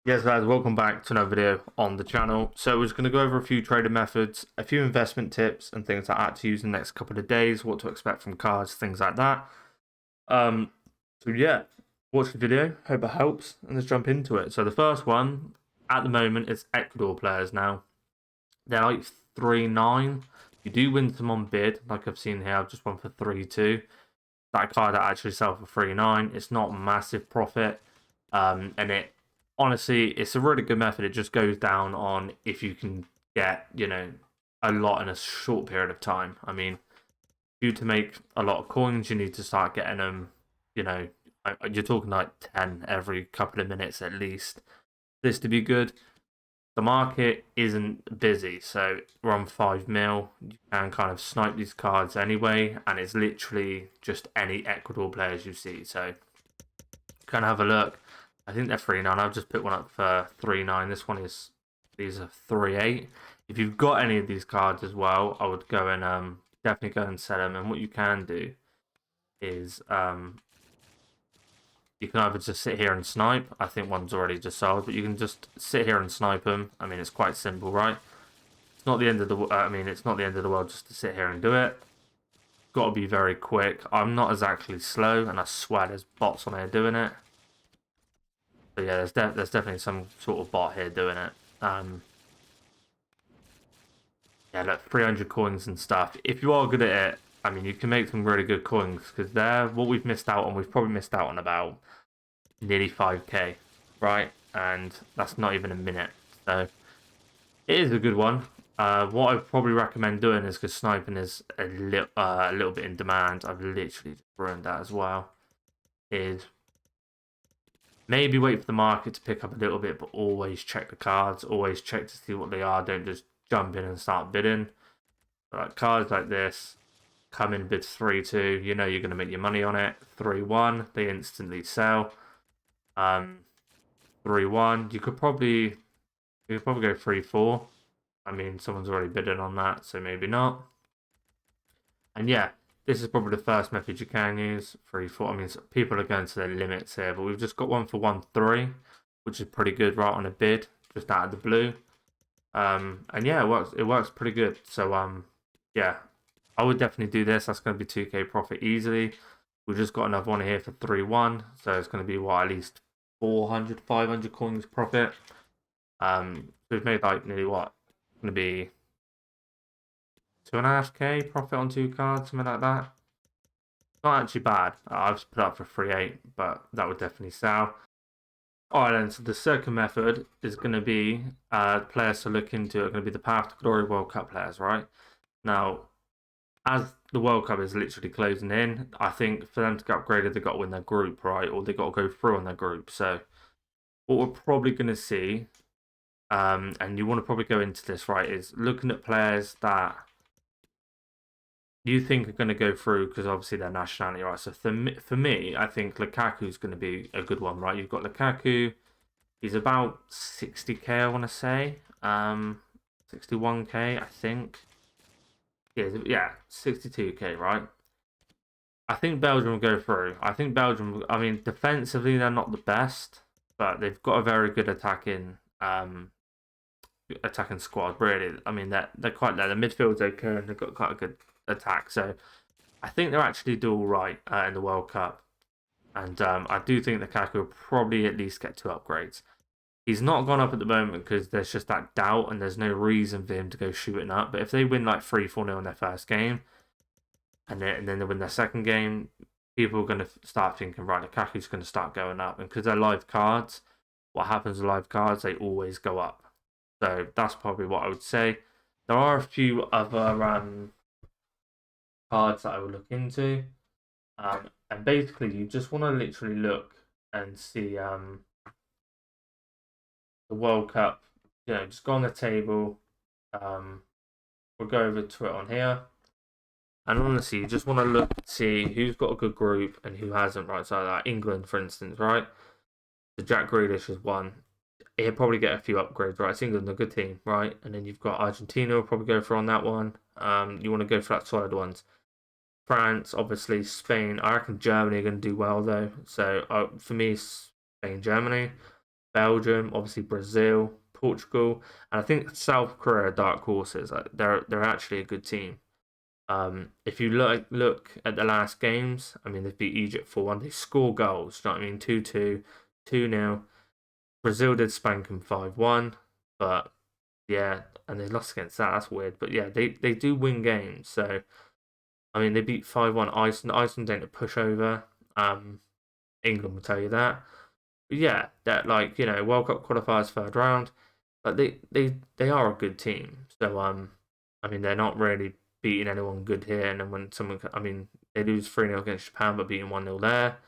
Yes, guys, welcome back to another video on the channel. So we're just going to go over a few trading methods, a few investment tips, and things like that to use in the next couple of days, what to expect from cards, things like that. Um, so yeah, watch the video, hope it helps, and let's jump into it. So the first one, at the moment, is Ecuador players now. They're like 3-9. You do win some on bid, like I've seen here, I've just won for 3-2. That card I actually sell for 3-9. It's not massive profit. And it honestly, it's a really good method. It just goes down on if you can get, a lot in a short period of time. I mean, you to make a lot of coins, you need to start getting them, you're talking like 10 every couple of minutes at least. This to be good. The market isn't busy, so we're on 5 mil. You can kind of snipe these cards anyway, and it's literally just any Ecuador players you see. So, kind of have a look. I think they're 3-9. I've just picked one up for 3-9. These are 3-8. If you've got any of these cards as well, I would go and definitely go and sell them. And what you can do is you can either just sit here and snipe. I think one's already just sold, but you can just sit here and snipe them. I mean, it's quite simple, right? It's not the end of the. It's not the end of the world just to sit here and do it. Got to be very quick. I'm not exactly slow, and I swear there's bots on here doing it. But yeah, there's definitely some sort of bot here doing it. Yeah, look, 300 coins and stuff. If you are good at it, I mean, you can make some really good coins because they're what we've missed out on. We've probably missed out on about nearly 5k, right? And that's not even a minute. So it is a good one. What I probably recommend doing is because sniping is a little bit in demand. I've literally just ruined that as well. Is maybe wait for the market to pick up a little bit, but always check the cards. Always check to see what they are. Don't just jump in and start bidding. Like cards like this, come in bid 3-2. You know you're going to make your money on it. 3-1, they instantly sell. 3-1, you could probably go 3-4. I mean, someone's already bidding on that, so maybe not. And yeah, this is probably the first method you can use. 3-4. I mean, people are going to their limits here, but we've just got one for 1-3, which is pretty good right on a bid, just out of the blue. And yeah, it works pretty good. So yeah, I would definitely do this. That's going to be 2k profit easily. We've just got another one here for 3-1, so it's going to be at least 400, 500 coins profit. So we've made like nearly what? It's going to be 2.5k profit on 2 cards, something like that. Not actually bad. I've just put up for 3-8, but that would definitely sell. Alright then, so the second method is going to be players to look into are going to be the Path to Glory World Cup players, right? Now, as the World Cup is literally closing in, I think for them to get upgraded, they've got to win their group, right? Or they've got to go through on their group. So, what we're probably going to see, and you want to probably go into this, right, is looking at players that you think are going to go through because obviously their nationality, right? So for me, I think Lukaku's going to be a good one, right? You've got Lukaku. He's about 60k, I want to say. 61k, I think. Yeah, 62k, right? I think Belgium will go through. I think Belgium. I mean, defensively they're not the best, but they've got a very good attacking squad. Really, I mean they're quite there. The midfield's okay, and they've got quite a good attack. So I think they'll actually do all right in the World Cup. And I do think Lukaku will probably at least get 2 upgrades. He's not gone up at the moment because there's just that doubt and there's no reason for him to go shooting up. But if they win like 3-4-0 in their first game and then they win their second game, people are going to start thinking, right, Lukaku's going to start going up. And because they're live cards, what happens with live cards? They always go up. So that's probably what I would say. There are a few other cards that I would look into. And basically, you just want to literally look and see the World Cup. Just go on the table. We'll go over to it on here. And honestly, you just want to look and see who's got a good group and who hasn't, right? So, like England, for instance, right? The Jack Grealish has won. He'll probably get a few upgrades, right? It's England, a good team, right? And then you've got Argentina, will probably go for on that one. You want to go for that solid ones. France, obviously, Spain. I reckon Germany are going to do well, though. So, for me, Spain, Germany. Belgium, obviously Brazil, Portugal, and I think South Korea are dark horses. Like, they're actually a good team. If you look at the last games, I mean they've beat Egypt 4-1. They score goals. You know what I mean? 2-2, 2-0. Brazil did spank them 5-1, but yeah, and they lost against that. That's weird. But yeah, they do win games. So I mean they beat 5-1 Iceland. Iceland ain't a pushover. England will tell you that. But yeah, that like World Cup qualifiers third round. Like they are a good team. So I mean they're not really beating anyone good here. And then when someone, I mean they lose 3-0 against Japan, but beating 1-0 there.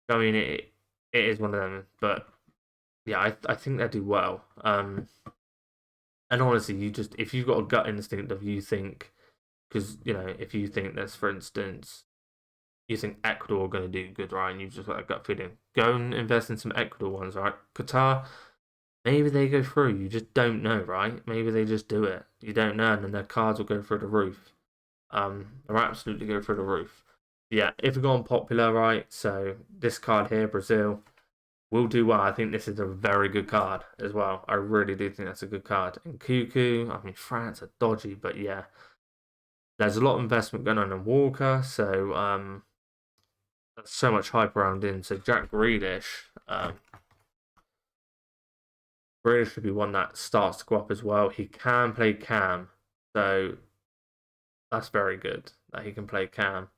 I mean it is one of them. But yeah, I think they do well. And honestly, you just if you've got a gut instinct of you think because if you think there's for instance you think Ecuador are going to do good, right? And you've just got a gut feeling. Go and invest in some Ecuador ones, right? Qatar, maybe they go through. You just don't know, right? Maybe they just do it. You don't know, and then their cards will go through the roof. They'll absolutely go through the roof. Yeah, if we go on popular, right? So this card here, Brazil, will do well. I think this is a very good card as well. I really do think that's a good card. And Cuckoo, I mean, France are dodgy, but yeah, there's a lot of investment going on in Walker, so so much hype around him. So Jack Grealish, Grealish should be one that starts to go up as well. He can play cam, so that's very good that he can play cam.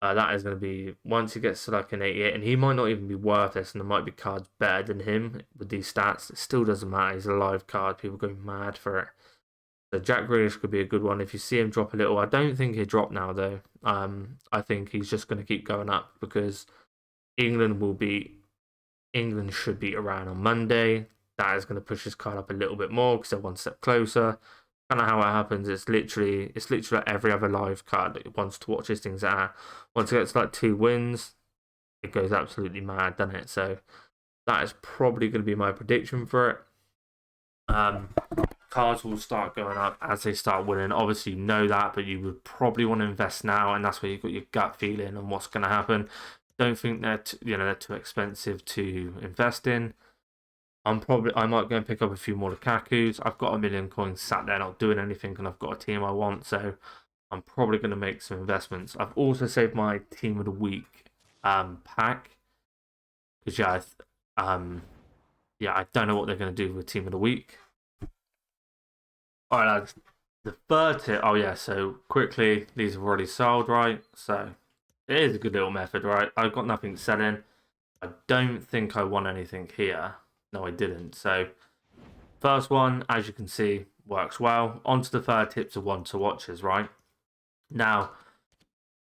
That is going to be once he gets to like an 88, and he might not even be worth this, and there might be cards better than him with these stats. It still doesn't matter. He's a live card. People go mad for it. So Jack Grealish could be a good one if you see him drop a little. I don't think he'll drop now though. I think he's just going to keep going up because England should beat Iran on Monday. That is going to push his card up a little bit more because they're one step closer. Kind of how it happens. It's literally like every other live card that wants to watch these things at. Once it gets like 2 wins, it goes absolutely mad, doesn't it? So that is probably going to be my prediction for it. Cards will start going up as they start winning. Obviously, you know that, but you would probably want to invest now, and that's where you've got your gut feeling on what's going to happen. Don't think they're they're too expensive to invest in. I might go and pick up a few more Lukaku's. I've got 1,000,000 coins sat there not doing anything, and I've got a team I want, so I'm probably going to make some investments. I've also saved my team of the week pack because I don't know what they're going to do with team of the week. All right, lads. The third tip. Oh yeah. So quickly, these have already sold, right? So it is a good little method, right? I've got nothing selling. I don't think I won anything here. No, I didn't. So first one, as you can see, works well. On to the third tip to one to watches, right? Now,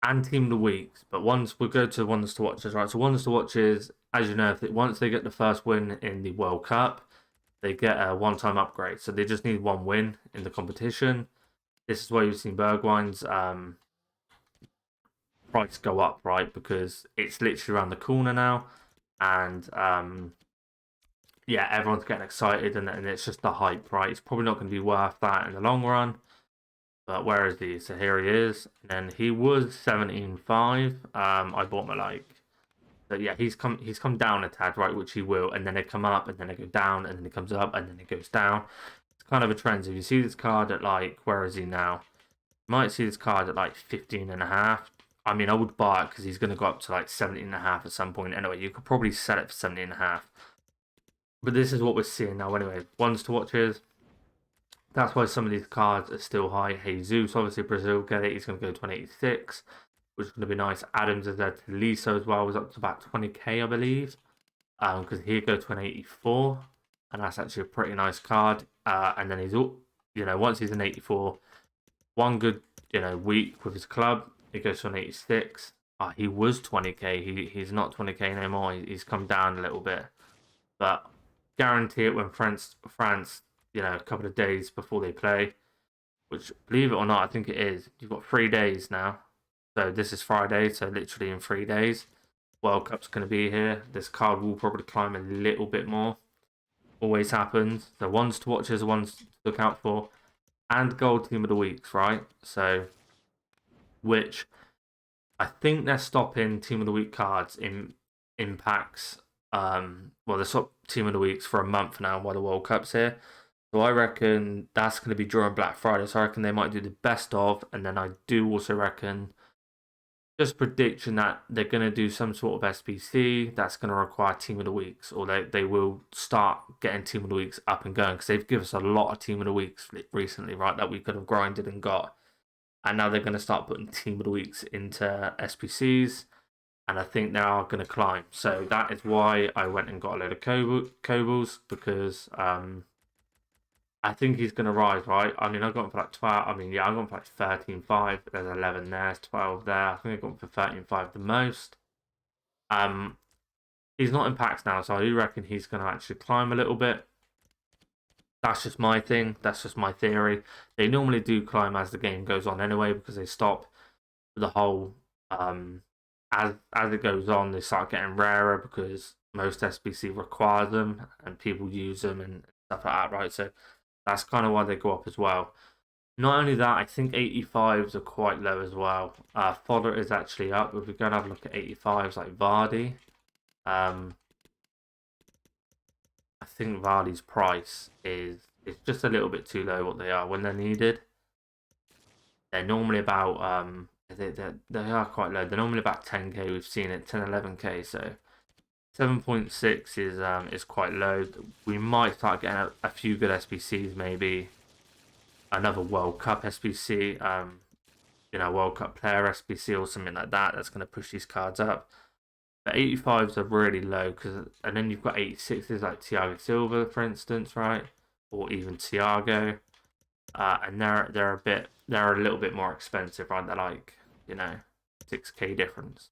and team of the weeks, but we'll go to ones to watches, right? So ones to watches, as you know, once they get the first win in the World Cup, they get a one-time upgrade. So they just need 1 win in the competition. This is why you've seen Bergwijn's price go up, right? Because it's literally around the corner now, and yeah, everyone's getting excited, and it's just the hype, right? It's probably not going to be worth that in the long run. But where is he? So here he is, and he was 17.5. I bought my like. So yeah, he's come down a tad, right? Which he will, and then they come up, and then they go down, and then it comes up, and then it goes down. It's kind of a trend. So if you see this card at like, where is he now? You might see this card at like 15.5. I mean, I would buy it because he's going to go up to like 17.5 at some point. Anyway, you could probably sell it for 17.5. But this is what we're seeing now. Anyway, ones to watches. That's why some of these cards are still high. Jesus, obviously Brazil, get it. He's going to go to 186, which is going to be nice. Adams is there to Liso as well. Was up to about 20k, I believe. Because he'd go to 184, and that's actually a pretty nice card. And then he's all, once he's an 84, one good, week with his club, he goes to an 86. He was 20k. He's not 20k anymore. He's come down a little bit, but guarantee it when France, a couple of days before they play, which, believe it or not, I think it is. You've got 3 days now. So this is Friday, so literally in 3 days, World Cup's going to be here. This card will probably climb a little bit more. Always happens. So ones to watch is ones to look out for. And gold team of the weeks, right? So, which I think they're stopping team of the week cards in packs Well, they swapped team of the weeks for a month now while the World Cup's here. So I reckon that's going to be during Black Friday. So I reckon they might do the best of, and then I do also reckon, just prediction, that they're going to do some sort of SBC that's going to require team of the weeks, or they will start getting team of the weeks up and going, because they've given us a lot of team of the weeks recently, right? That we could have grinded and got, and now they're going to start putting team of the weeks into SBCs, and I think they are going to climb. So that is why I went and got a load of Kobles, because I think he's going to rise, right? I mean, I got him for like 12. I mean, yeah, I got him for like 13.5. There's 11 there, there's 12 there. I think I got him for 13.5 the most. Um, he's not in packs now, so I do reckon he's going to actually climb a little bit. That's just my thing. That's just my theory. They normally do climb as the game goes on anyway, because they stop the whole as it goes on, they start getting rarer because most SBC require them and people use them and stuff like that, right? So that's kind of why they go up as well. Not only that, I think 85s are quite low as well. Fodder is actually up. If we're going to have a look at 85s like Vardy, I think Vardy's price is just a little bit too low what they are when they're needed. They're normally about they are quite low. They're normally about 10k. We've seen it 10, 11k. So 7.6 is quite low. We might start getting a few good SBCs, maybe another World Cup SBC, World Cup player SBC or something like that. That's going to push these cards up. But 85s are really low, and then you've got 86s like Thiago Silva, for instance, right? Or even Thiago, and they're a little bit more expensive, right? They're like 6k difference.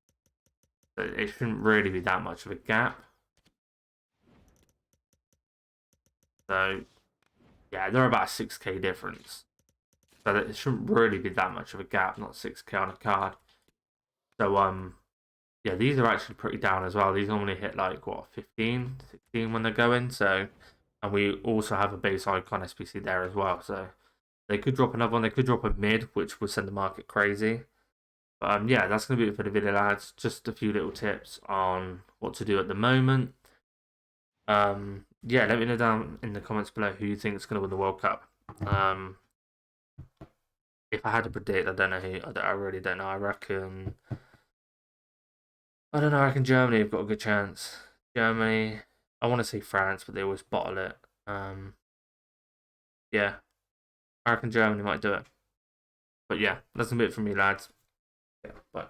So it shouldn't really be that much of a gap. So yeah, they're about 6k difference. So it shouldn't really be that much of a gap, not 6k on a card. So yeah, these are actually pretty down as well. These normally hit like what 15, 16 when they're going. So, and we also have a base icon SPC there as well. So they could drop another one. They could drop a mid, which would send the market crazy. But yeah, that's gonna be it for the video, lads. Just a few little tips on what to do at the moment. Yeah, let me know down in the comments below who you think is gonna win the World Cup. If I had to predict, I don't know who. I really don't know. I don't know. I reckon Germany have got a good chance. Germany. I want to say France, but they always bottle it. Yeah, I reckon Germany might do it. But yeah, that's a bit from me, lads. Yeah, bye.